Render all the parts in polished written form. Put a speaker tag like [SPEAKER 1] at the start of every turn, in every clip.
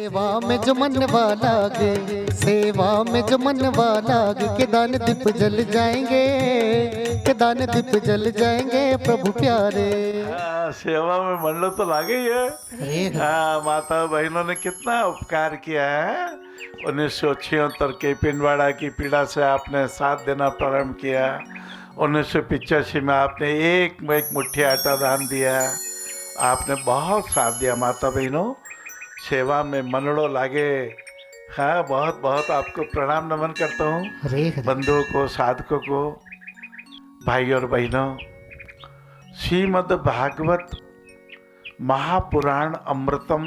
[SPEAKER 1] सेवा में जो मनवा लागे, सेवा में जो मनवा लागे, के दान दीप जल जाएंगे, के दान दीप जल जाएंगे प्रभु प्यारे।
[SPEAKER 2] सेवा में मन तो लागे ही है। माता बहनों ने कितना उपकार किया है। 1976 के पिंडवाड़ा की पीड़ा से आपने साथ देना प्रारंभ किया। 1985 में आपने एक मुट्ठी आटा दान दिया। आपने बहुत साथ दिया माता बहनों। सेवा में मनड़ो लागे। हाँ, बहुत बहुत आपको प्रणाम नमन करता हूँ। बंधुओं को, साधकों को, भाई और बहनों, श्रीमद् भागवत महापुराण अमृतम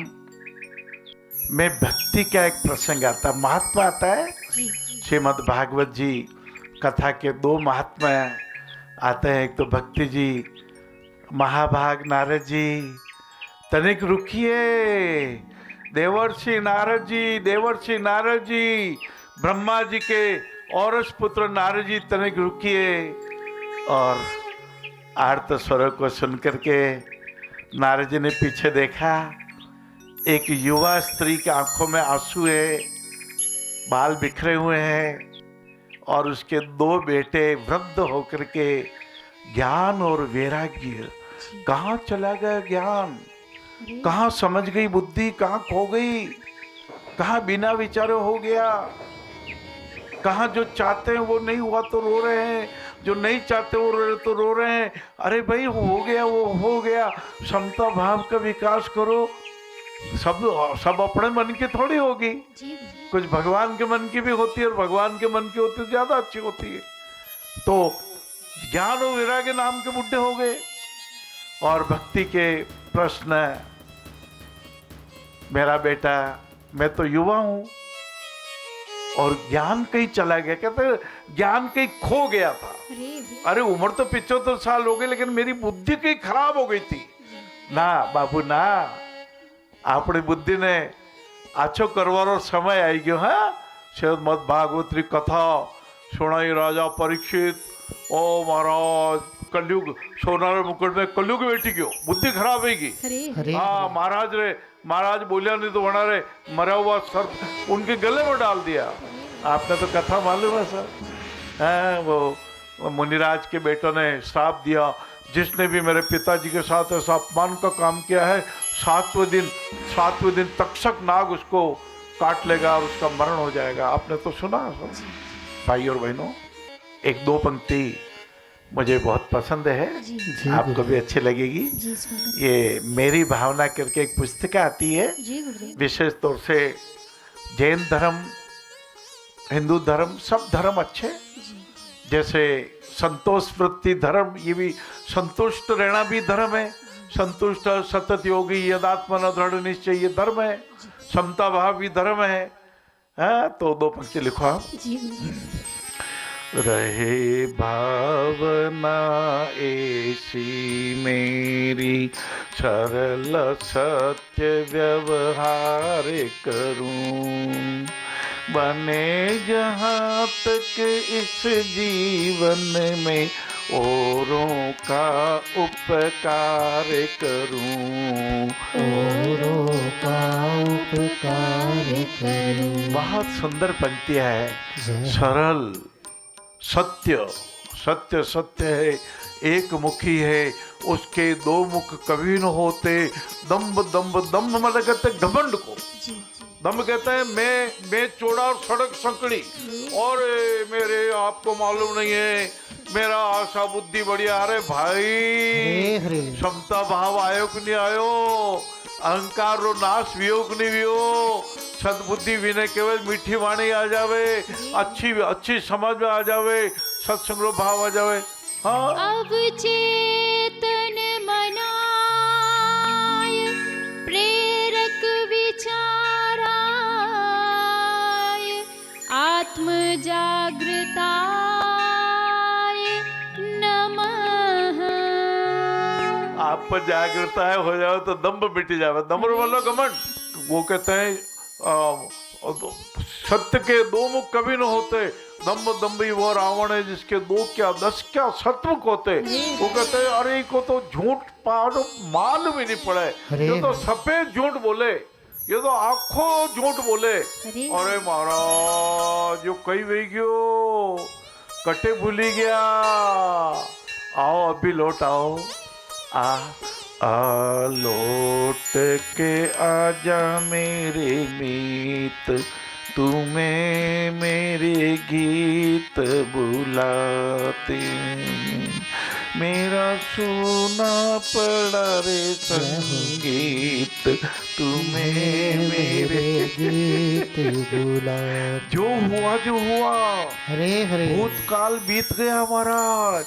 [SPEAKER 2] में भक्ति का एक प्रसंग आता है, महात्मा आता है। श्रीमद् भागवत जी कथा के दो महात्मा आते हैं। एक तो भक्ति जी, महाभाग नारद जी। तनिक रुकिए, देवर्षि नारद जी, देवर्षि नारद जी, ब्रह्मा जी के औरस पुत्र नारद जी, तनिक रुकिए। और आर्त स्वर को सुनकर के नारद जी ने पीछे देखा। एक युवा स्त्री की आंखों में आंसू है, बाल बिखरे हुए हैं, और उसके दो बेटे वृद्ध होकर के ज्ञान और वैराग्य। कहाँ चला गया ज्ञान? कहाँ समझ गई बुद्धि? कहाँ खो गई? कहाँ बिना विचारे हो गया? कहाँ जो चाहते हैं वो नहीं हुआ तो रो रहे हैं, जो नहीं चाहते वो तो रो रहे हैं। अरे भाई, हो गया वो हो गया। समता भाव का विकास करो। सब अपने मन की थोड़ी होगी, कुछ भगवान के मन की भी होती है, और भगवान के मन की होती है ज्यादा अच्छी होती है। तो ज्ञान और वैराग्य नाम के बुड्ढे हो गए। और भक्ति के प्रश्न, मेरा बेटा, मैं तो युवा हूं और ज्ञान कहीं चला गया। कहते ज्ञान कहीं खो गया था। अरे उम्र तो 75 साल हो गई, लेकिन मेरी बुद्धि कहीं खराब हो गई थी ना बाबू ना। अपनी बुद्धि ने आछो करवारो समय आई गयो। हाँ, श्रीमद् भागवत री कथा सुनाई राजा परीक्षित। ओ महाराज, कलयुग सोनार मुकुट में कलयुग बैठी गयो, बुद्धि खराब होगी। हाँ महाराज बोलिया नहीं तो बना रे मरा हुआ सर्प उनके गले में डाल दिया। आपने तो कथा मालूम है सर। हाँ, वो मुनिराज के बेटों ने श्राप दिया, जिसने भी मेरे पिताजी के साथ ऐसा अपमान का काम किया है, सातवें दिन तक्षक नाग उसको काट लेगा और उसका मरण हो जाएगा। आपने तो सुना सर। भाई और बहनों, एक दो पंक्ति मुझे बहुत पसंद है, आपको भी अच्छी लगेगी। ये मेरी भावना करके एक पुस्तक आती है। विशेष तौर से जैन धर्म, हिंदू धर्म, सब धर्म अच्छे। जैसे संतोष वृत्ति धर्म, ये भी संतुष्ट रहना भी धर्म है। संतुष्ट सतत योगी यदात्मन दृढ़ निश्चय, ये धर्म है। समता भाव भी धर्म है। हाँ, तो दो पंक्ति लिखो आप। रहे भावना ऐसी मेरी, सरल सत्य व्यवहार करूं, बने जहाँ तक इस जीवन में औरों का उपकार करूं,
[SPEAKER 1] औरों का उपकार करूं।
[SPEAKER 2] बहुत सुंदर पंक्तियां है। सरल सत्य, सत्य सत्य है, एक मुखी है, उसके दो मुख कभी न होते। दम्भ दम्भ दम्भ मतलब कहते घमंड को। दम्भ कहते हैं मैं चौड़ा और सड़क संकड़ी, और मेरे आपको मालूम नहीं है मेरा आशा बुद्धि बढ़िया। अरे भाई, क्षमता भाव आयो कि नहीं आयो? अहंकार रो नाश वियो कि नहीं वियो? सद्बुद्धि विनय केवल मीठी वाणी आ जावे, अच्छी समझ में आ जावे, सत्संग रो भाव आ जावे। हाँ,
[SPEAKER 3] अब चेतन मनाय प्रेरक विचाराय, आत्म जागृताय नमः।
[SPEAKER 2] आप पर जागृता हो जाओ तो दम्भ मिट जावे। दम्भ वाला घमंड, वो कहते हैं सत्य के दो मुख कभी न होते। दम्भ दम्भी वो रावण है जिसके दो क्या 10 क्या सतमुख होते। वो कहते हैं अरे को तो झूठ पारो मालूम ही नहीं पड़े, जो तो सफेद झूठ बोले ये तो आखो झूठ बोले।
[SPEAKER 3] अरे
[SPEAKER 2] अरे महाराज जो कही वही गयो, कटे भूली गया। आओ अभी लौट आओ। आ लौट के आजा मेरे मीत, तुम्हें मेरे गीत बुलाते, मेरा सुना पड़ा रे संगीत, तुम्हें मेरे
[SPEAKER 1] गीत बुला।
[SPEAKER 2] जो हुआ
[SPEAKER 1] हरे हरे।
[SPEAKER 2] भूतकाल बीत गया महाराज।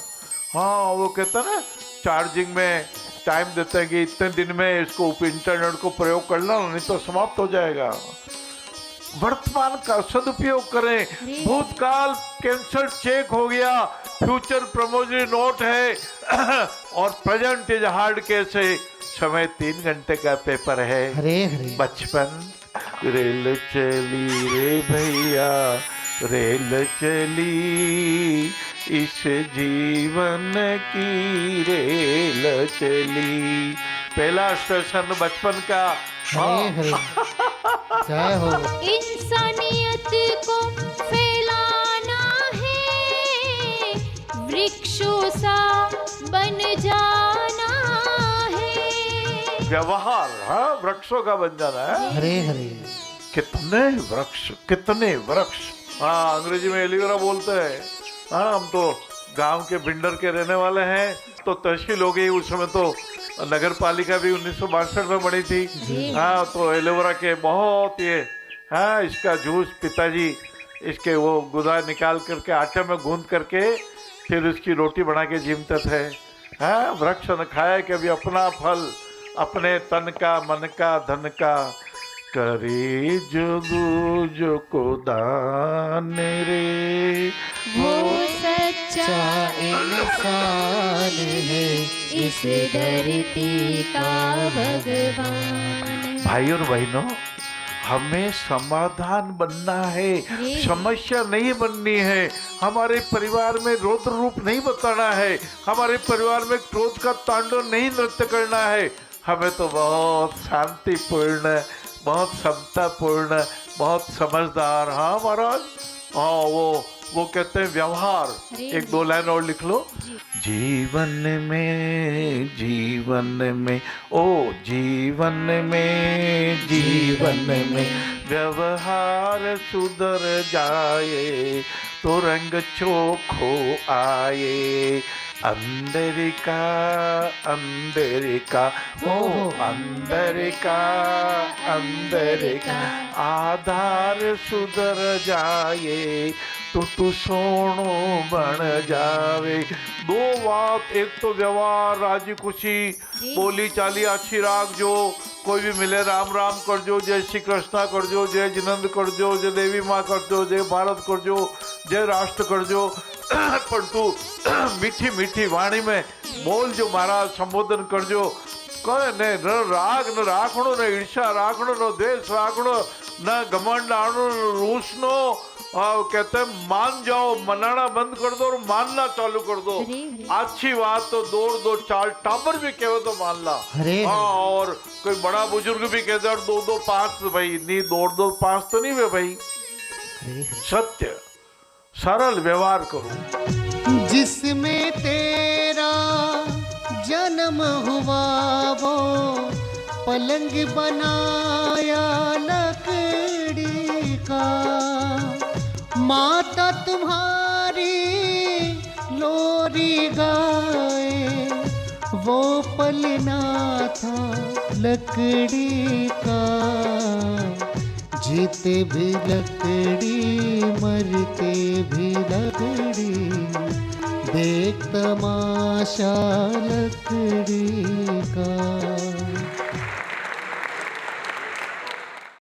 [SPEAKER 2] हाँ वो कहता ना चार्जिंग में टाइम देते हैं कि इतने दिन में इसको इंटरनेट को प्रयोग करना, नहीं तो समाप्त हो जाएगा। वर्तमान का सदुपयोग करें। भूतकाल कैंसर चेक हो गया, फ्यूचर प्रमोजरी नोट है और प्रेजेंट इज हार्ड केस है। समय 3 घंटे का पेपर है।
[SPEAKER 1] हरे हरे।
[SPEAKER 2] बचपन रेल चली रे भैया, रेल चली, इस जीवन की रेल चली। पहला स्टेशन बचपन का।
[SPEAKER 1] हरे हरे। जय हो।
[SPEAKER 3] इंसानियत को फैलाना है, वृक्षों सा बन जाना है।
[SPEAKER 2] व्यवहार हाँ वृक्षों का बन जाना है।
[SPEAKER 1] हरे हरे।
[SPEAKER 2] कितने वृक्ष, कितने वृक्ष। हाँ अंग्रेजी में एलिवेरा बोलते हैं। हाँ हम तो गांव के भिंडर के रहने वाले हैं, तो तहसील हो गई। उस समय तो नगर पालिका भी 1962 में बनी थी। हाँ तो एलोवेरा के बहुत ये हाँ इसका जूस पिताजी इसके वो गुदा निकाल करके आटे में गूंद करके फिर उसकी रोटी बना के जीमते थे। हाँ वृक्ष न खाए कभी अपना फल, अपने तन का मन का धन का, करे जो को दान रे,
[SPEAKER 3] वो सच्चा
[SPEAKER 1] इंसान है
[SPEAKER 3] इस धरती का भगवान।
[SPEAKER 2] भाई और बहनों हमें समाधान बनना है, समस्या नहीं बननी है। हमारे परिवार में रौद्र रूप नहीं बताना है, हमारे परिवार में क्रोध का तांडव नहीं नृत्य करना है। हमें तो बहुत शांतिपूर्ण, बहुत समतापूर्ण, बहुत समझदार। हाँ महाराज हाँ वो कहते हैं व्यवहार। 1-2 लाइन और लिख लो। जीवन में ओ जीवन में व्यवहार सुधर जाए तो रंग चोखो आए। अंदर का ओ अंदर का आधार सुधर जाए तो तू सोनो बन जावे। 2 बात, एक तो व्यवहार राजी खुशी, बोली चाली अच्छी राख जो, कोई भी मिले राम राम कर जो, जय श्री कृष्णा कर जो, जय जिनंद कर जो, जय देवी माँ कर जो, जय भारत कर जो, जय राष्ट्र कर जो। पर तू मीठी मीठी वाणी में बोल जो महाराज संबोधन कर जो। कहे न राग न राखणो, न ईर्षा राखणो, न द्वेष राखणो, न घमंड आणो, न रूसनो। कहते हैं मान जाओ, मनाना बंद कर दो और मानना चालू कर दो। अच्छी बात तो दो 4 टाबर भी कहो तो मान ला। हाँ और कोई बड़ा बुजुर्ग भी कहते हैं 2 5 भाई नहीं, 2 5 तो नहीं वे भाई। सत्य सरल व्यवहार करो।
[SPEAKER 1] जिसमें तेरा जन्म हुआ वो पलंग बनाया लकड़ी का, माता तुम्हारी लोरी गाए वो पलना था लकड़ी का। जीते भी लकड़ी मरते भी लकड़ी, देख तमाशा लकड़ी का।